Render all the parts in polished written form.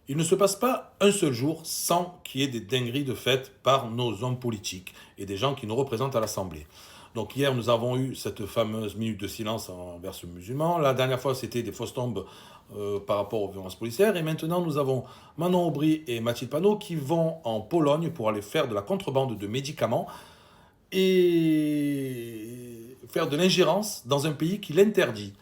Il ne se passe pas un seul jour sans qu'il y ait des dingueries de faites par nos hommes politiques et des gens qui nous représentent à l'Assemblée. Donc hier, nous avons eu cette fameuse minute de silence envers ce musulman. La dernière fois, c'était des fausses tombes par rapport aux violences policières. Et maintenant, nous avons Manon Aubry et Mathilde Panot qui vont en Pologne pour aller faire de la contrebande de médicaments et faire de l'ingérence dans un pays qui l'interdit.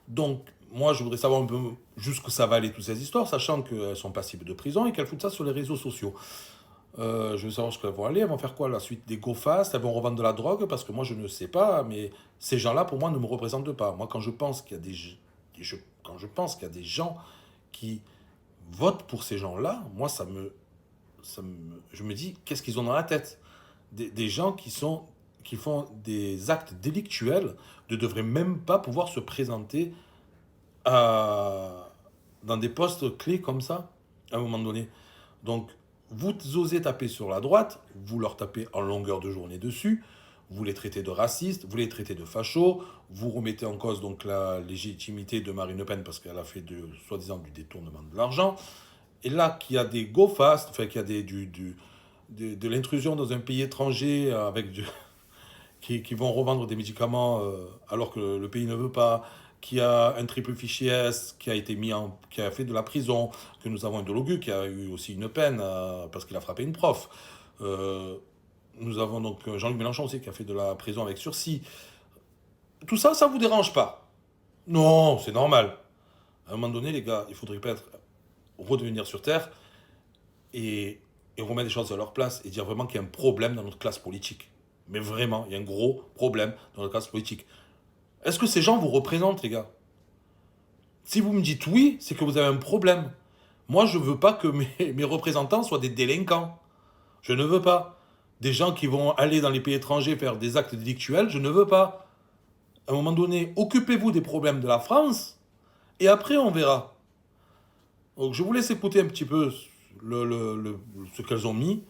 Donc, moi, je voudrais savoir un peu jusqu'où ça va aller, toutes ces histoires, sachant qu'elles sont passibles de prison et qu'elles foutent ça sur les réseaux sociaux. Je veux savoir ce qu'elles vont aller. Elles vont faire quoi la suite des go fast? Elles vont revendre de la drogue? Parce que moi, je ne sais pas, mais ces gens-là, pour moi, ne me représentent pas. Moi, quand je pense qu'il y a quand je pense qu'il y a des gens qui votent pour ces gens-là, moi, je me dis, qu'est-ce qu'ils ont dans la tête? Des gens qui font des actes délictuels ne devraient même pas pouvoir se présenter à, dans des postes clés comme ça, à un moment donné. Donc, vous osez taper sur la droite, vous leur tapez en longueur de journée dessus, vous les traitez de racistes, vous les traitez de fachos, vous remettez en cause donc la légitimité de Marine Le Pen parce qu'elle a fait soi-disant du détournement de l'argent. Et là, qu'il y a des go fast, enfin qu'il y a de l'intrusion dans un pays étranger qui vont revendre des médicaments alors que le pays ne veut pas, qui a un triple fichier S qui a été qui a fait de la prison, que nous avons un Dologu qui a eu aussi une peine parce qu'il a frappé une prof. Euh, Nous avons donc Jean-Luc Mélenchon aussi qui a fait de la prison avec sursis. Tout ça, ça vous dérange pas? Non, c'est normal. À un moment donné, les gars, il faudrait peut-être redevenir sur Terre et, et remettre les choses à leur place et dire vraiment qu'il y a un problème dans notre classe politique. Mais vraiment, il y a un gros problème dans notre classe politique. Est-ce que ces gens vous représentent, les gars? Si vous me dites oui, c'est que vous avez un problème. Moi, je ne veux pas que mes représentants soient des délinquants. Je ne veux pas. Des gens qui vont aller dans les pays étrangers faire des actes délictuels, je ne veux pas. À un moment donné, occupez-vous des problèmes de la France et après on verra. Donc je vous laisse écouter un petit peu ce qu'elles ont mis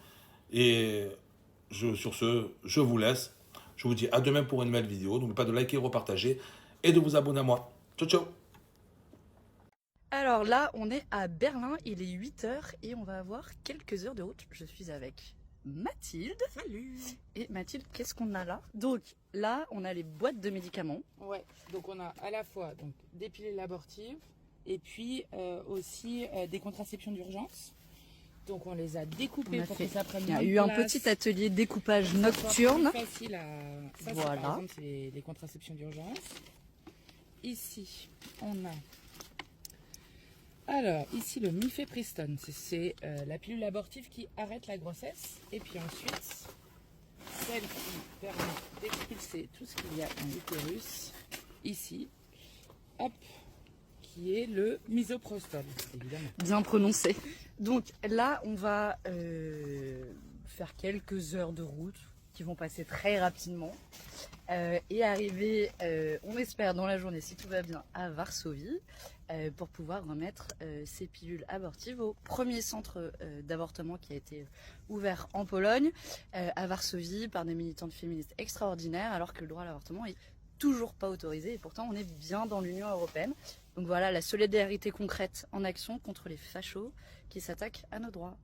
et sur ce, je vous laisse. Je vous dis à demain pour une nouvelle vidéo. N'oubliez pas de liker, repartager et de vous abonner à moi. Ciao, ciao. Alors là, on est à Berlin, il est 8h et on va avoir quelques heures de route. Je suis avec Mathilde. Salut. Et Mathilde, qu'est-ce qu'on a là? Donc là, on a les boîtes de médicaments. Ouais, donc on a à la fois donc, des pilules abortives et puis aussi des contraceptions d'urgence. Donc on les a découpées pour que ça prenne Il y a moins de eu un place, petit atelier découpage que ça soit nocturne. plus facile à... Ça, c'est, Voilà. par exemple, c'est les contraceptions d'urgence. Ici, on a... Alors, ici, le mifepristone, c'est la pilule abortive qui arrête la grossesse. Et puis ensuite, celle qui permet d'expulser tout ce qu'il y a dans l'utérus, ici, hop, qui est le misoprostol, évidemment. Bien prononcé. Donc là, on va faire quelques heures de route qui vont passer très rapidement et arriver, on espère dans la journée, si tout va bien, à Varsovie pour pouvoir remettre ces pilules abortives au premier centre d'avortement qui a été ouvert en Pologne, à Varsovie, par des militantes féministes extraordinaires, alors que le droit à l'avortement est toujours pas autorisé et pourtant on est bien dans l'Union européenne. Donc voilà, la solidarité concrète en action contre les fachos qui s'attaquent à nos droits.